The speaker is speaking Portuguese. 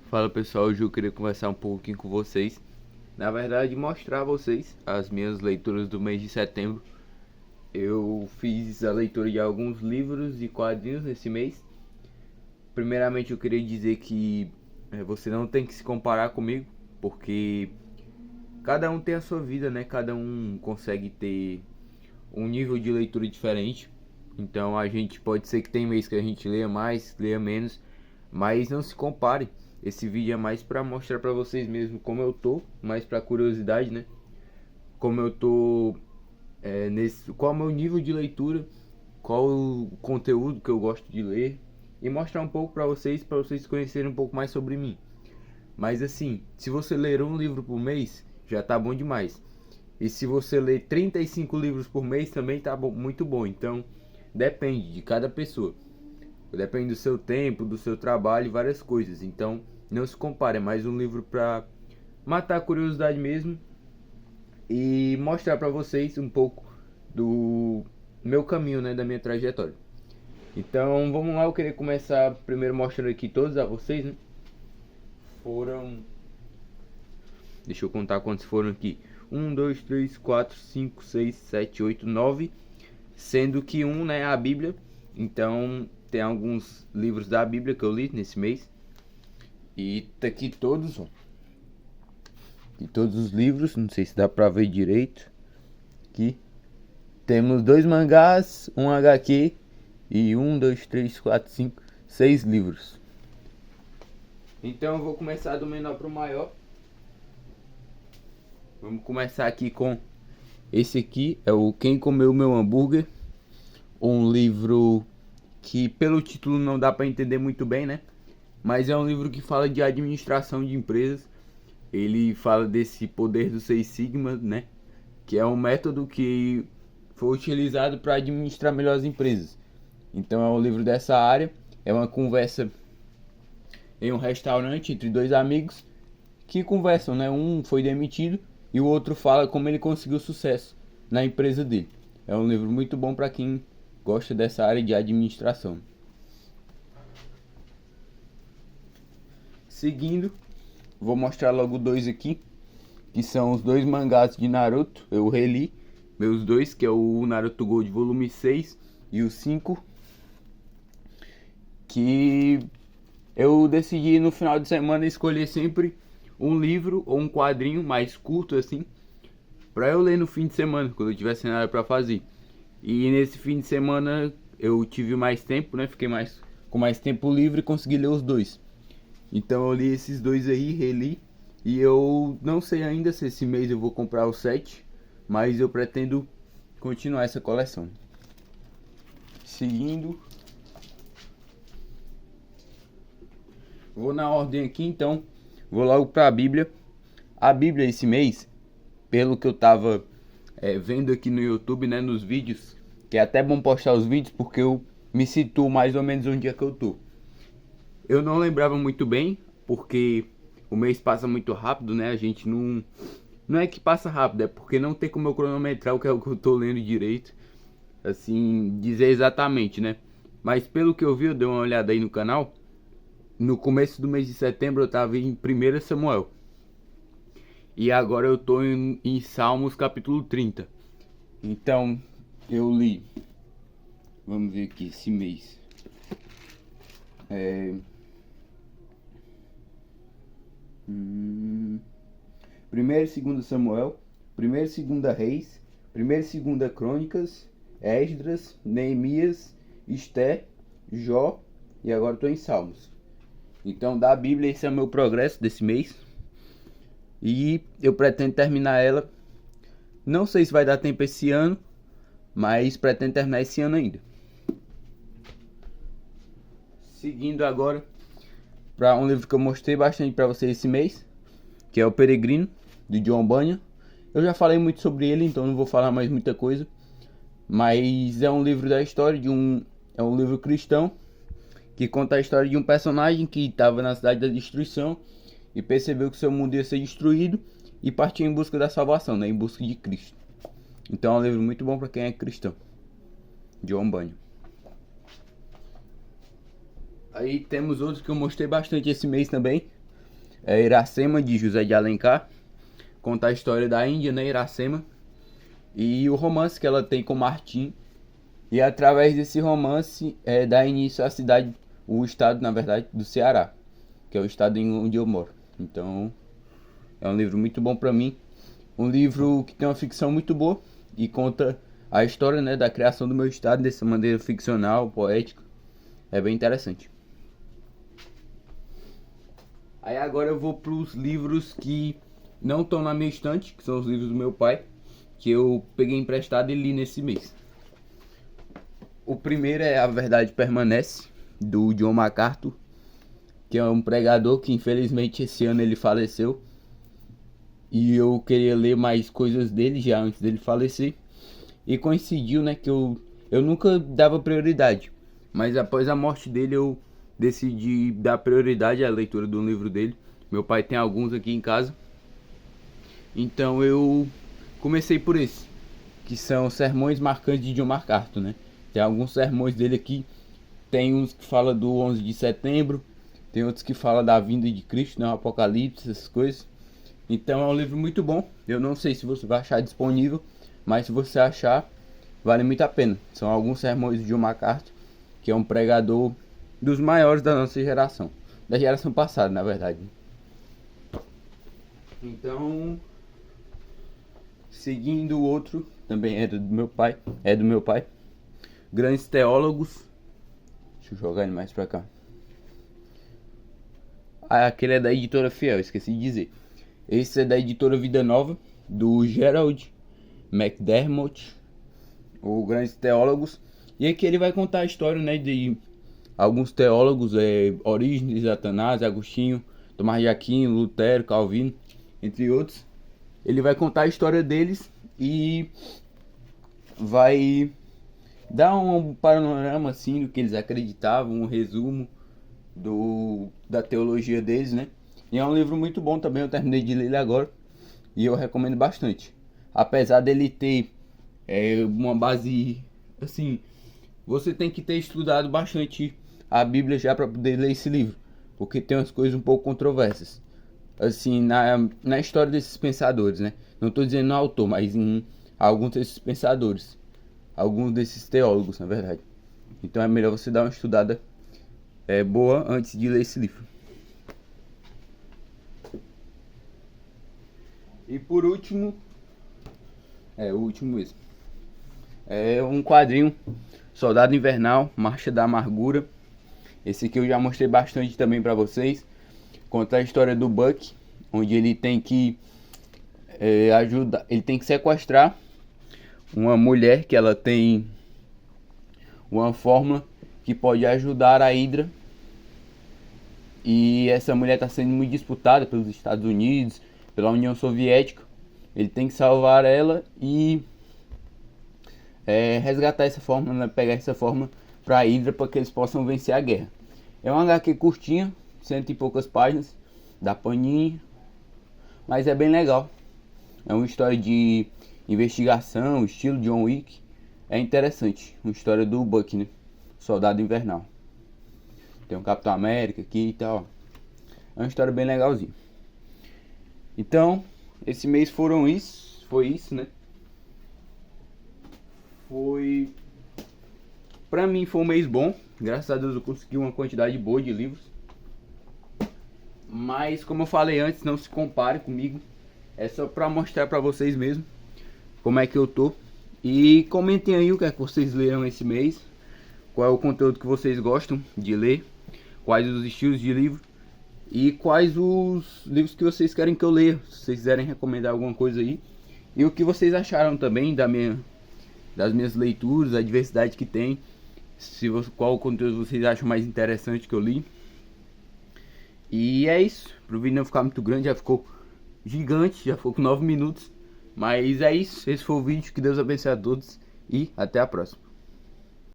Fala pessoal, hoje eu queria conversar um pouquinho com vocês. Na verdade, mostrar a vocês as minhas leituras do mês de setembro. Eu fiz a leitura de alguns livros e quadrinhos nesse mês. Primeiramente, eu queria dizer que você não tem que se comparar comigo, porque cada um tem a sua vida, né? Cada um consegue ter um nível de leitura diferente. Então a gente pode ser que tem mês que a gente leia mais, leia menos, mas não se compare. Esse vídeo é mais para mostrar para vocês mesmo como eu tô, mais para curiosidade, né? Como eu tô qual é o meu nível de leitura, qual o conteúdo que eu gosto de ler e mostrar um pouco para vocês conhecerem um pouco mais sobre mim. Mas assim, se você ler um livro por mês, já tá bom demais. E se você ler 35 livros por mês, também tá bom, muito bom. Então, depende de cada pessoa. Depende do seu tempo, do seu trabalho e várias coisas. Então, não se compare. É mais um livro para matar a curiosidade mesmo e mostrar para vocês um pouco do meu caminho, né, da minha trajetória. Então, vamos lá. Eu queria começar primeiro mostrando aqui todos a vocês, né? Foram... Deixa eu contar quantos foram aqui. 1, 2, 3, 4, 5, 6, 7, 8, 9. Sendo que um, né, é a Bíblia. Então, tem alguns livros da Bíblia que eu li nesse mês. E tá aqui todos, ó. E todos os livros, não sei se dá pra ver direito. Aqui. Temos 2 mangás, um HQ e 1, 2, 3, 4, 5, 6 livros. Então eu vou começar do menor pro maior. Vamos começar aqui com esse aqui, é o Quem Comeu Meu Hambúrguer. Um livro que pelo título não dá para entender muito bem, né? Mas é um livro que fala de administração de empresas. Ele fala desse poder do Seis Sigma, né? Que é um método que foi utilizado para administrar melhor as empresas. Então é um livro dessa área. É uma conversa em um restaurante entre dois amigos que conversam, né? Um foi demitido e o outro fala como ele conseguiu sucesso na empresa dele. É um livro muito bom para quem gosta dessa área de administração. Seguindo, vou mostrar logo dois aqui, que são os dois mangás de Naruto. Eu reli meus dois, que é o Naruto Gold volume 6 e o 5, que eu decidi no final de semana escolher sempre um livro ou um quadrinho mais curto assim, para eu ler no fim de semana, quando eu tivesse nada para fazer. E nesse fim de semana eu tive mais tempo, né? Fiquei com mais tempo livre e consegui ler os dois. Então eu li esses dois aí, reli. E eu não sei ainda se esse mês eu vou comprar o 7, mas eu pretendo continuar essa coleção. Seguindo, vou na ordem aqui então. Vou logo para a Bíblia. A Bíblia esse mês, pelo que eu tava vendo aqui no YouTube, né, nos vídeos, que é até bom postar os vídeos porque eu me situo mais ou menos onde é que eu tô. Eu não lembrava muito bem, porque o mês passa muito rápido, né? A gente não é que passa rápido, é porque não tem como eu cronometrar o que é o que eu tô lendo direito, assim, dizer exatamente, né? Mas pelo que eu vi, eu dei uma olhada aí no canal. No começo do mês de setembro eu tava em 1 Samuel. E agora eu tô em Salmos capítulo 30. Então, eu li. Vamos ver aqui esse mês. Primeiro e segundo Samuel, primeiro e segunda Reis, primeiro e segunda Crônicas, Esdras, Neemias, Esté, Jó e agora estou em Salmos. Então da Bíblia esse é o meu progresso desse mês e eu pretendo terminar ela. Não sei se vai dar tempo esse ano, mas pretendo terminar esse ano ainda. Seguindo agora para um livro que eu mostrei bastante para vocês esse mês, que é O Peregrino, de John Bunyan. Eu já falei muito sobre ele, então não vou falar mais muita coisa. Mas é um livro da história é um livro cristão que conta a história de um personagem que estava na cidade da destruição e percebeu que seu mundo ia ser destruído e partiu em busca da salvação, né? Em busca de Cristo. Então é um livro muito bom para quem é cristão. John Bunyan. Aí temos outros que eu mostrei bastante esse mês também. é Iracema, de José de Alencar. Conta a história da Índia, né, Iracema, e o romance que ela tem com Martim. E através desse romance dá início à cidade, o estado, na verdade, do Ceará, que é o estado onde eu moro. Então, é um livro muito bom para mim. Um livro que tem uma ficção muito boa e conta a história, né, da criação do meu estado dessa maneira ficcional, poética. É bem interessante. Aí agora eu vou para os livros que não estão na minha estante, que são os livros do meu pai, que eu peguei emprestado e li nesse mês. O primeiro é A Verdade Permanece, do John MacArthur, que é um pregador que infelizmente esse ano ele faleceu. E eu queria ler mais coisas dele já antes dele falecer. E coincidiu, né, que eu nunca dava prioridade. Mas após a morte dele eu decidi dar prioridade à leitura do livro dele. Meu pai tem alguns aqui em casa. Então eu comecei por esse, que são Sermões Marcantes de John MacArthur, né? Tem alguns sermões dele aqui. Tem uns que falam do 11 de setembro. Tem outros que falam da vinda de Cristo, né? O Apocalipse, essas coisas. Então é um livro muito bom. Eu não sei se você vai achar disponível, mas se você achar, vale muito a pena. São alguns sermões de John MacArthur, que é um pregador dos maiores da nossa geração. Da geração passada, na verdade. Então, seguindo o outro, também é do meu pai. Grandes Teólogos. Deixa eu jogar ele mais pra cá. Aquele é da editora Fiel, esqueci de dizer. Esse é da editora Vida Nova, do Gerald McDermott, o Grandes Teólogos. E aqui ele vai contar a história, né, de alguns teólogos, Orígenes, Satanás, Agostinho, Tomás de Aquino, Lutero, Calvino, entre outros. Ele vai contar a história deles e vai dar um panorama assim do que eles acreditavam, um resumo da teologia deles, né? E é um livro muito bom também, eu terminei de ler ele agora e eu recomendo bastante. Apesar dele ter uma base, assim, você tem que ter estudado bastante a Bíblia já para poder ler esse livro, porque tem umas coisas um pouco controversas, assim, na história desses pensadores, né? Não estou dizendo no autor, mas em alguns desses pensadores, alguns desses teólogos, na verdade. Então é melhor você dar uma estudada boa antes de ler esse livro. E por último, o último mesmo, é um quadrinho, Soldado Invernal, Marcha da Amargura. Esse aqui eu já mostrei bastante também pra vocês. Conta a história do Buck, onde ele tem que ele tem que sequestrar uma mulher que ela tem uma fórmula que pode ajudar a Hydra. E essa mulher está sendo muito disputada pelos Estados Unidos, pela União Soviética. Ele tem que salvar ela e resgatar essa fórmula, né? Pegar essa fórmula para a Hydra para que eles possam vencer a guerra. É uma HQ curtinha, 100 e poucas páginas, da Panini, mas é bem legal. É uma história de investigação, estilo John Wick. É interessante, uma história do Buck, né? Soldado Invernal. Tem um Capitão América aqui e tal. É uma história bem legalzinha. Então, esse mês foi isso, né? Pra mim foi um mês bom. Graças a Deus eu consegui uma quantidade boa de livros. Mas, como eu falei antes, não se compare comigo. É só pra mostrar pra vocês mesmo como é que eu tô. E comentem aí o que é que vocês leram esse mês. Qual é o conteúdo que vocês gostam de ler. Quais os estilos de livro. E quais os livros que vocês querem que eu leia. Se vocês quiserem recomendar alguma coisa aí. E o que vocês acharam também das minhas leituras, a diversidade que tem. Qual conteúdo vocês acham mais interessante que eu li. E é isso. Pro vídeo não ficar muito grande, já ficou gigante, já ficou com 9 minutos. Mas é isso. Esse foi o vídeo. Que Deus abençoe a todos. E até a próxima.